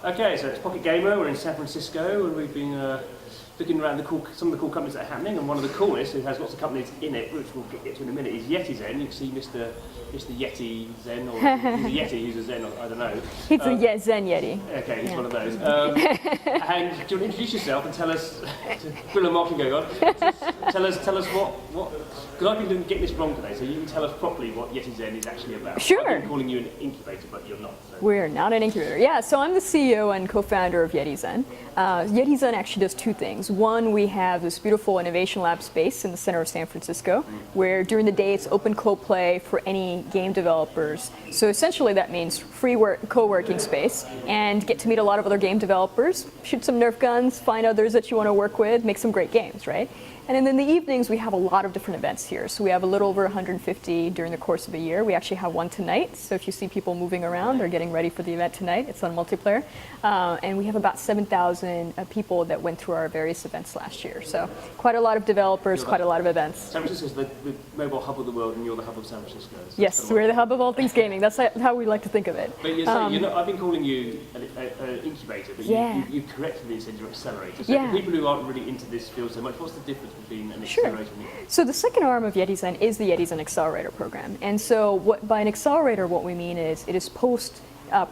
Okay, so it's Pocket Gamer. We're in San Francisco, and we've been looking around some of the cool companies that are happening. And one of the coolest, who has lots of companies in it, which we'll get to in a minute, is Yetizen. You can see Mr. Yetizen, or he's a Yeti, who's a Zen, I don't know. He's a Zen Yeti. Okay, he's one of those. And do you want to introduce yourself and tell us, bit of marketing going on, tell us what because I've been getting this wrong today, so you can tell us properly what Yetizen is actually about. Sure. I've been calling you an incubator, but you're not. So. We're not an incubator. Yeah, so I'm the CEO and co-founder of Yetizen. Yetizen actually does two things. One, we have this beautiful innovation lab space in the center of San Francisco, where during the day it's open co-play for any game developers. So essentially that means free co-working space, and get to meet a lot of other game developers, shoot some Nerf guns, find others that you want to work with, make some great games, right? And then in the evenings, we have a lot of different events here. So we have a little over 150 during the course of a year. We actually have one tonight. So if you see people moving around, they're getting ready for the event tonight. It's on multiplayer. And we have about 7,000 people that went through our various events last year. So quite a lot of developers, quite a lot of events. San Francisco is the mobile hub of the world, and you're the hub of San Francisco. So yes, we're the hub of all things gaming. That's how we like to think of it. But I've been calling you an incubator, but you've correctly said you're an accelerator. So for people who aren't really into this field so much, what's the difference between an accelerator and an incubator? So the second arm of Yetizen is the Yetizen Accelerator program. And so by an accelerator, what we mean is it is post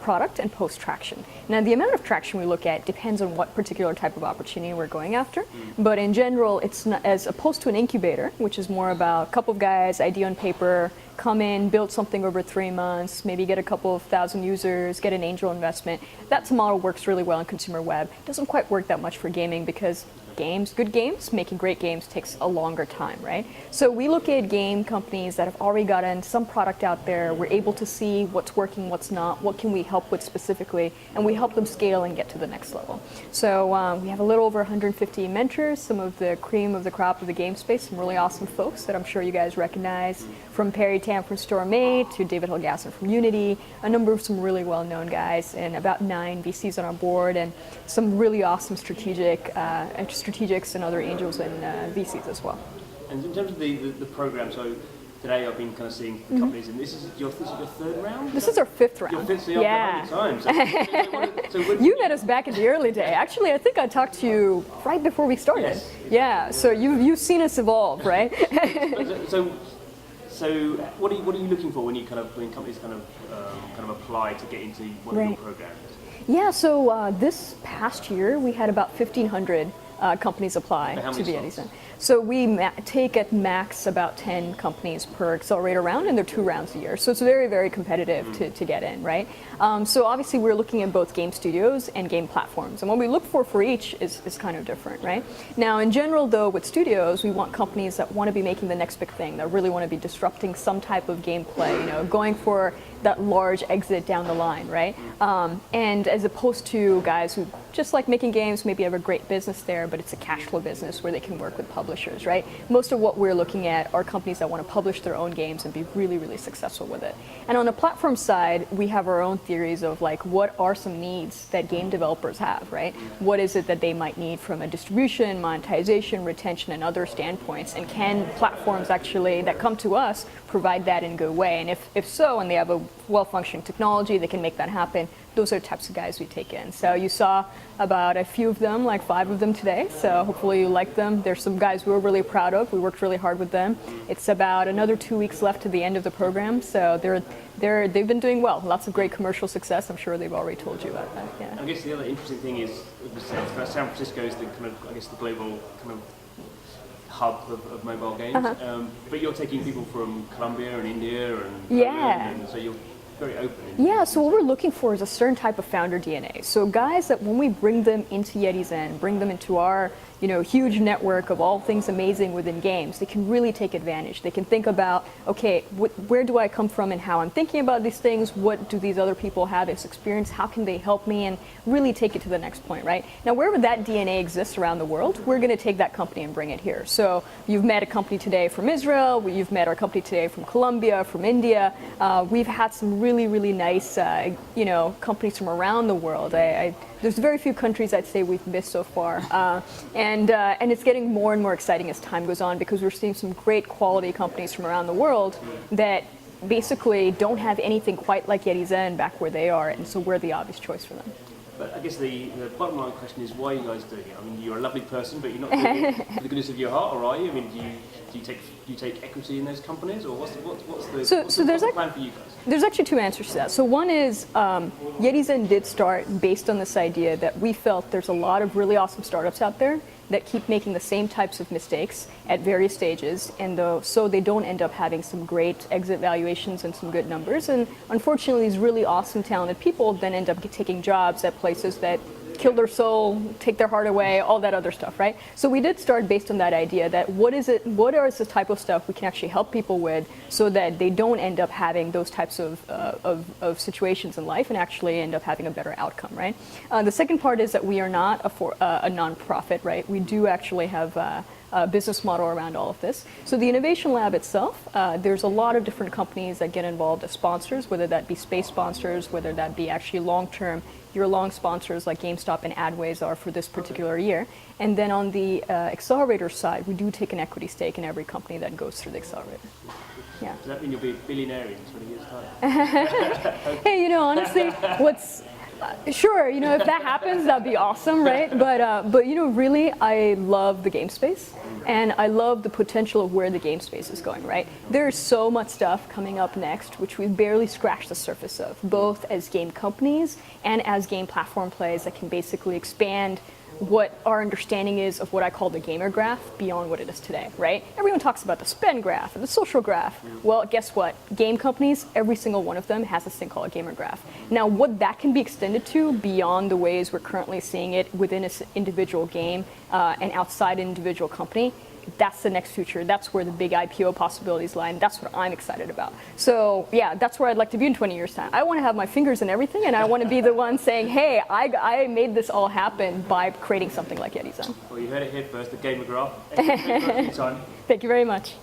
product and post traction. Now the amount of traction we look at depends on what particular type of opportunity we're going after, but in general it's not, as opposed to an incubator, which is more about a couple of guys, idea on paper, come in, build something over 3 months, maybe get a couple of thousand users, get an angel investment. That model works really well in consumer web. It doesn't quite work that much for gaming because good games, making great games takes a longer time, right? So we look at game companies that have already gotten some product out there. We're able to see what's working, what's not, what can we help with specifically, and we help them scale and get to the next level. So we have a little over 150 mentors, some of the cream of the crop of the game space, some really awesome folks that I'm sure you guys recognize, from Perry Tam from StoreMate to David Holgassen from Unity, a number of some really well-known guys, and about 9 VCs on our board, and some really awesome strategics and other angels and VCs as well. And in terms of the program, so today I've been kind of seeing the companies, and this is your third round? This is our fifth round. Your fifth, so yeah. Times. You met us back in the early day. Actually, I think I talked to you right before we started. Yes. Yeah, so you've seen us evolve, right? So what are you looking for when companies kind of apply to get into one of your programs? Yeah, so this past year we had about 1,500 companies apply to the Yetizen. So we take at max about 10 companies per accelerator round, and they're 2 rounds a year. So it's very, very competitive to get in, right? So obviously we're looking at both game studios and game platforms. And what we look for each is kind of different, right? Now in general though, with studios, we want companies that want to be making the next big thing, that really want to be disrupting some type of gameplay, going for that large exit down the line, right? And as opposed to guys who just like making games, maybe have a great business there, but it's a cash flow business where they can work with publishers, right? Most of what we're looking at are companies that want to publish their own games and be really, really successful with it. And on the platform side, we have our own theories of like, what are some needs that game developers have, right? What is it that they might need from a distribution, monetization, retention, and other standpoints? And can platforms actually that come to us provide that in a good way? And if so, and they have a well-functioning technology that can make that happen, those are the types of guys we take in. So you saw about a few of them, like 5 of them today. So hopefully you like them. There's some guys we're really proud of. We worked really hard with them. It's about another 2 weeks left to the end of the program. So they've been doing well. Lots of great commercial success. I'm sure they've already told you about that. Yeah. I guess the other interesting thing is San Francisco is the kind of, I guess, the global kind of hub of mobile games. But you're taking people from Colombia and India and so you're very open. Yeah, so what we're looking for is a certain type of founder DNA. So guys that when we bring them into Yetizen, bring them into our huge network of all things amazing within games, they can really take advantage. They can think about, okay, where do I come from and how I'm thinking about these things? What do these other people have as experience? How can they help me? And really take it to the next point, right? Now, wherever that DNA exists around the world, we're going to take that company and bring it here. So you've met a company today from Israel. You've met our company today from Colombia, from India. We've had some really, really nice, companies from around the world. There's very few countries I'd say we've missed so far. And it's getting more and more exciting as time goes on because we're seeing some great quality companies from around the world that basically don't have anything quite like Yetizen back where they are, and so we're the obvious choice for them. But I guess the bottom line question is, why are you guys doing it? I mean, you're a lovely person, but you're not doing it for the goodness of your heart, or are you? I mean, do you take equity in those companies, or what's the plan for you guys? There's actually two answers to that. So one is Yetizen did start based on this idea that we felt there's a lot of really awesome startups out there that keep making the same types of mistakes at various stages, and so they don't end up having some great exit valuations and some good numbers. And unfortunately, these really awesome, talented people then end up taking jobs at places that kill their soul, take their heart away, all that other stuff, right? So we did start based on that idea that what is the type of stuff we can actually help people with so that they don't end up having those types of situations in life and actually end up having a better outcome, right? The second part is that we are not a nonprofit, right? We do actually have a business model around all of this. So the Innovation Lab itself, there's a lot of different companies that get involved as sponsors, whether that be space sponsors, whether that be actually long-term, year-long sponsors like GameStop and Adways are for this particular year. And then on the accelerator side, we do take an equity stake in every company that goes through the accelerator. Yeah. Does that mean you'll be a billionaire in 20 years' time? Hey, honestly, sure, if that happens, that'd be awesome, right? But really, I love the game space, and I love the potential of where the game space is going, right? There's so much stuff coming up next, which we've barely scratched the surface of, both as game companies and as game platform plays that can basically expand what our understanding is of what I call the gamer graph beyond what it is today, right? Everyone talks about the spend graph and the social graph. Well, guess what? Game companies, every single one of them has this thing called a gamer graph. Now, what that can be extended to beyond the ways we're currently seeing it within an individual game and outside an individual company, that's the next future. That's where the big IPO possibilities lie, and that's what I'm excited about. So yeah, that's where I'd like to be in 20 years' time. I want to have my fingers in everything, and I want to be the one saying, hey, I made this all happen by creating something like Yetizen. Well, you heard it here first, the gamer graph. Thank you very much. Thank you very much.